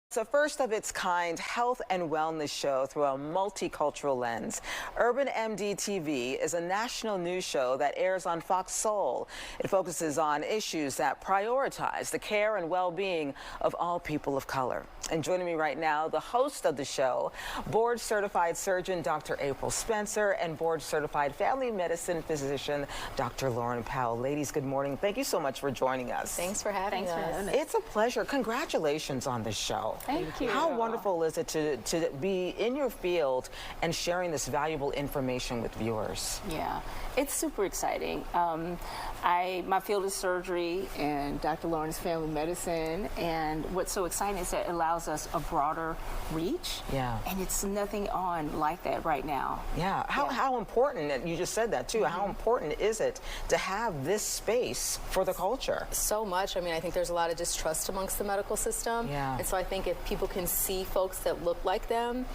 It's a first of its kind health and wellness show through a multicultural lens. UrbanMD TV is a national news show that airs on FoxSoul. It focuses on issues that prioritize the care and well-being of all people of color. And joining me right now, the host of the show, board-certified surgeon Dr. April Spencer and board-certified family medicine physician Dr. Lauren Powell. Ladies, good morning. Thank you so much for joining us. Thanks for having us. It's a pleasure. Congratulations on this show. Thank you. How wonderful is it to be in your field and sharing this valuable information with viewers? Yeah, it's super exciting. My field is surgery and Dr. Lauren's family medicine, and what's so exciting is that it allows us a broader reach. Yeah. And it's nothing on like that right now. Yeah. How important, and you just said that too, how important is it to have this space for the culture? So much. I mean, I think there's a lot of distrust amongst the medical system. Yeah. And so I think if people can see folks that look like them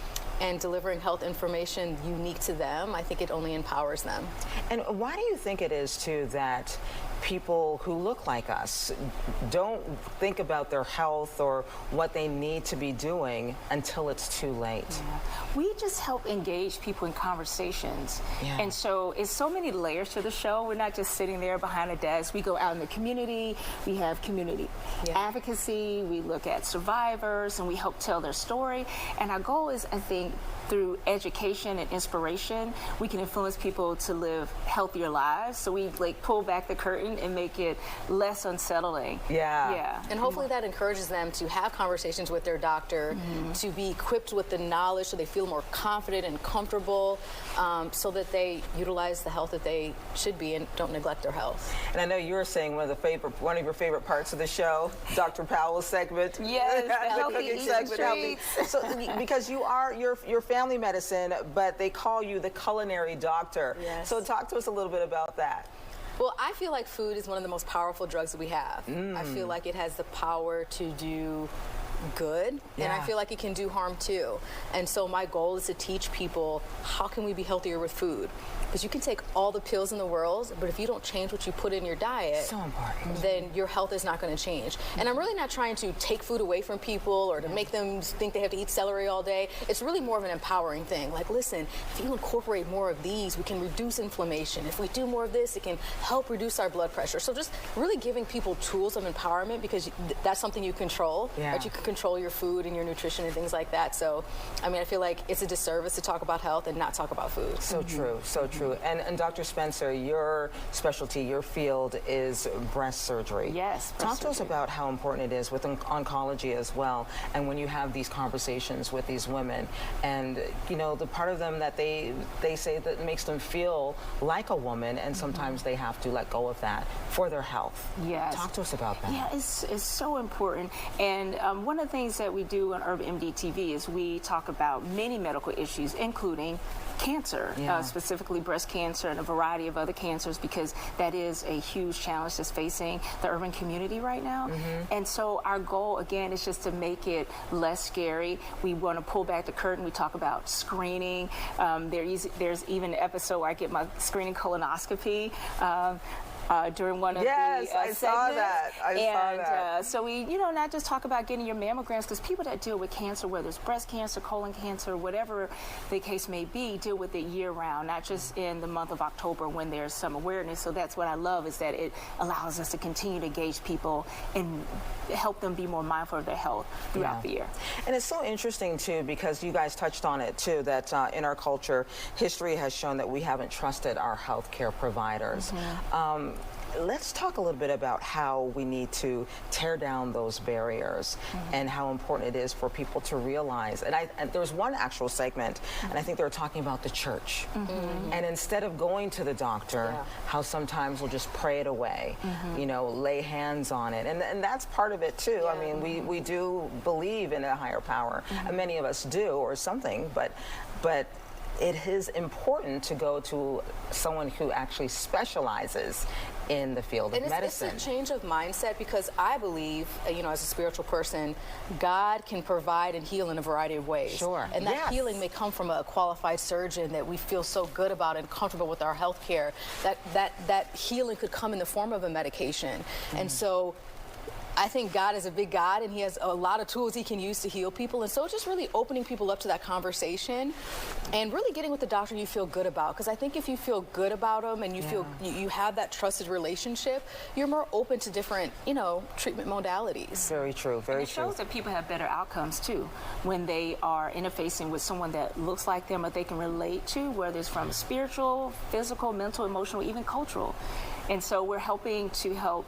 and delivering health information unique to them, I think it only empowers them. And why do you think it is too that people who look like us don't think about their health or what they need to be doing until it's too late? Yeah. We just help engage people in conversations. Yeah. And so it's so many layers to the show. We're not just sitting there behind a desk. We go out in the community. We have community advocacy. We look at survivors and we help tell their story. And our goal is, I think, through education and inspiration, we can influence people to live healthier lives. So we pull back the curtain and make it less unsettling. Yeah. And hopefully that encourages them to have conversations with their doctor, to be equipped with the knowledge so they feel more confident and comfortable, so that they utilize the health that they should be and don't neglect their health. And I know you were saying one of your favorite parts of the show, Dr. Powell's segment. Yes, the cooking segment. So because you're family medicine, but they call you the culinary doctor. Yes. So talk to us a little bit about that. Well, I feel like food is one of the most powerful drugs that we have. I feel like it has the power to do good, and I feel like it can do harm too. And so my goal is to teach people, how can we be healthier with food? Because you can take all the pills in the world, but if you don't change what you put in your diet, so important, then your health is not going to change. And I'm really not trying to take food away from people or to make them think they have to eat celery all day. It's really more of an empowering thing. Like, listen, if you incorporate more of these, we can reduce inflammation. If we do more of this, it can help reduce our blood pressure. So just really giving people tools of empowerment, because that's something you control. Right? You can control your food and your nutrition and things like that. So, I mean, I feel like it's a disservice to talk about health and not talk about food. So true, so true. And Dr. Spencer, your specialty, your field is breast surgery. Yes. Talk to us about how important it is with oncology as well, and when you have these conversations with these women, and you know, the part of them that they say that makes them feel like a woman, and sometimes they have to let go of that for their health. Yes. Talk to us about that. Yeah, it's so important. And one of the things that we do on UrbanMD TV is we talk about many medical issues, including cancer, specifically breast cancer and a variety of other cancers, because that is a huge challenge that's facing the urban community right now. And so our goal, again, is just to make it less scary. We want to pull back the curtain. We talk about screening. There's even an episode where I get my screening colonoscopy during one of the segments. I saw that. So we, not just talk about getting your mammograms, because people that deal with cancer, whether it's breast cancer, colon cancer, whatever the case may be, deal with it year-round, not just in the month of October when there's some awareness. So that's what I love, is that it allows us to continue to engage people and help them be more mindful of their health throughout the year. And it's so interesting, too, because you guys touched on it, too, that in our culture, history has shown that we haven't trusted our healthcare providers. Let's talk a little bit about how we need to tear down those barriers and how important it is for people to realize. And there was one actual segment, and I think they were talking about the church. And instead of going to the doctor, how sometimes we'll just pray it away, lay hands on it. And that's part of it, too. I mean, we do believe in a higher power. And many of us do, or something, but it is important to go to someone who actually specializes in the field of medicine. It's a change of mindset, because I believe, as a spiritual person, God can provide and heal in a variety of ways. Sure. And that healing may come from a qualified surgeon that we feel so good about and comfortable with our health care. That healing could come in the form of a medication. And so I think God is a big God, and he has a lot of tools he can use to heal people. And so it's just really opening people up to that conversation and really getting with the doctor you feel good about. Because I think if you feel good about them and you feel you have that trusted relationship, you're more open to different, treatment modalities. Very true, very It true. shows that people have better outcomes too when they are interfacing with someone that looks like them or they can relate to, whether it's from spiritual, physical, mental, emotional, even cultural. And so we're helping to help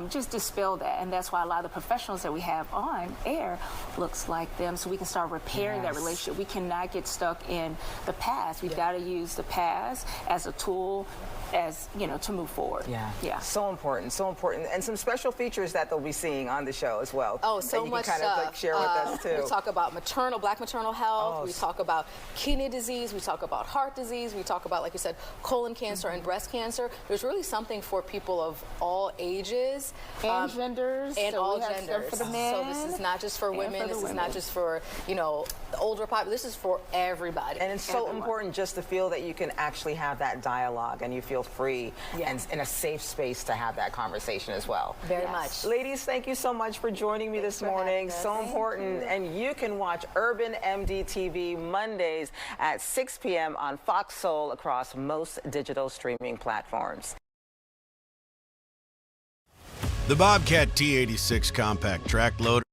just dispel that, and that's why a lot of the professionals that we have on air looks like them, so we can start repairing that relationship. We cannot get stuck in the past. We've got to use the past as a tool, as to move forward. So important, and some special features that they'll be seeing on the show as well. Oh, so that you much can kind of like share with us too. We talk about black maternal health. We talk about kidney disease. We talk about heart disease. We talk about, like you said, colon cancer and breast cancer. There's really something for people of all ages and genders, and so all we have genders. stuff for the men, so this is not just for women. This is not just for the older population. This is for everybody. And it's so important just to feel that you can actually have that dialogue and you feel free and in a safe space to have that conversation as well. Very much. Ladies, thank you so much for joining me this morning. So important. And you can watch UrbanMD TV Mondays at 6 p.m. on FoxSoul across most digital streaming platforms. The Bobcat T86 compact track loader